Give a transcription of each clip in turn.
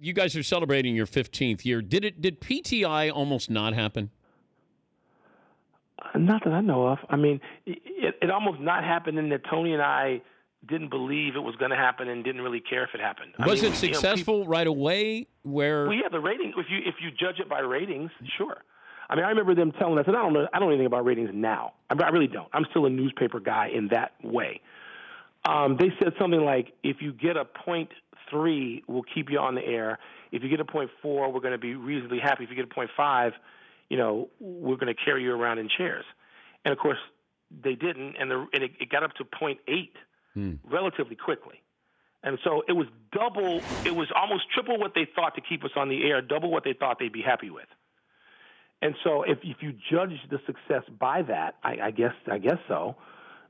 you guys are celebrating your 15th year. Did PTI almost not happen? Not that I know of. I mean, it almost not happened in that Tony and I didn't believe it was going to happen and didn't really care if it happened. Was it successful right away? Well, yeah, the rating. If you judge it by ratings, sure. I mean, I remember them telling us, and I don't know anything about ratings now. I really don't. I'm still a newspaper guy in that way. They said something like, if you get a 0.3, we'll keep you on the air. If you get a 0.4, we're going to be reasonably happy. If you get a 0.5, we're going to carry you around in chairs. And of course, they didn't, and it got up to 0.8 relatively quickly. And so it was almost triple what they thought to keep us on the air, double what they thought they'd be happy with. And so if you judge the success by that, I guess so.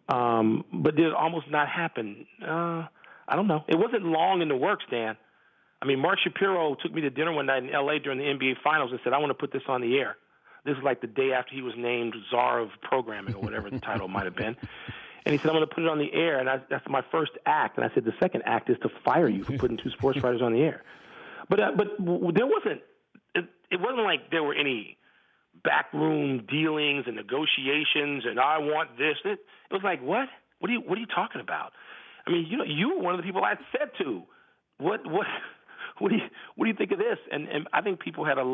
But did it almost not happen? I don't know. It wasn't long in the works, Dan. I mean, Mark Shapiro took me to dinner one night in L.A. during the NBA Finals and said, I want to put this on the air. This is like the day after he was named czar of programming or whatever the title might have been. And he said, I'm going to put it on the air, and that's my first act. And I said, the second act is to fire you for putting two sports writers on the air. But there wasn't – it wasn't like there were any backroom dealings and negotiations and I want this. It was like, what? What are you talking about? I mean, you were one of the people I said to. What do you think of this? And I think people were a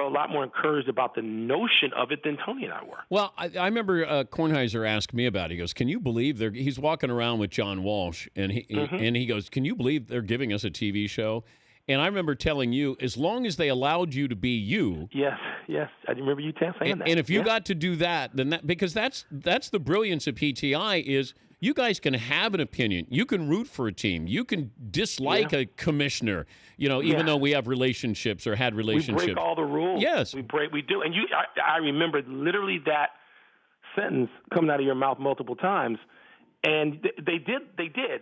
lot more encouraged about the notion of it than Tony and I were. Well, I remember Kornheiser asked me about it. He goes, can you believe he's walking around with John Walsh, and he goes, can you believe they're giving us a TV show? And I remember telling you, as long as they allowed you to be you. Yes, I remember you saying that. And if you got to do that, then because that's the brilliance of PTI is you guys can have an opinion. You can root for a team. You can dislike a commissioner, even though we have relationships or had relationships. We break all the rules. Yes. We do. And I remember literally that sentence coming out of your mouth multiple times. And they did.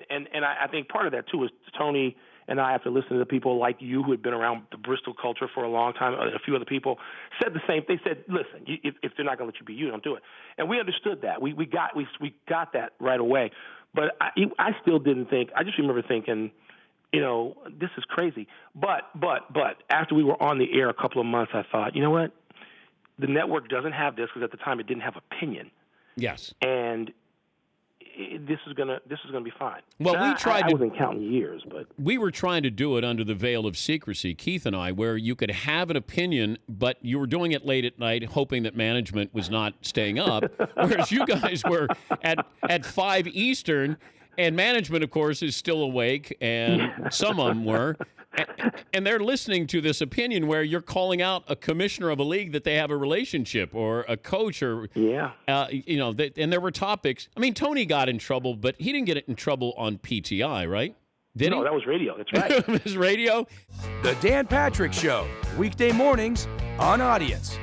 And I think part of that, too, is Tony and I, after listening to people like you who had been around the Bristol culture for a long time, a few other people said the same. They said, listen, if they're not going to let you be you, don't do it. And we understood that. We got that right away. But I still didn't think – I just remember thinking, this is crazy. But after we were on the air a couple of months, I thought, you know what? The network doesn't have this because at the time it didn't have opinion. Yes. And – this is gonna be fine. Well, I wasn't counting years, but we were trying to do it under the veil of secrecy, Keith and I, where you could have an opinion, but you were doing it late at night, hoping that management was not staying up, whereas you guys were at 5 Eastern, and management, of course, is still awake, and some of them were. And they're listening to this opinion where you're calling out a commissioner of a league that they have a relationship or a coach or, and there were topics. I mean, Tony got in trouble, but he didn't get in trouble on PTI, right? Did he? No, that was radio. That's right. It was radio. The Dan Patrick Show, weekday mornings on Audience.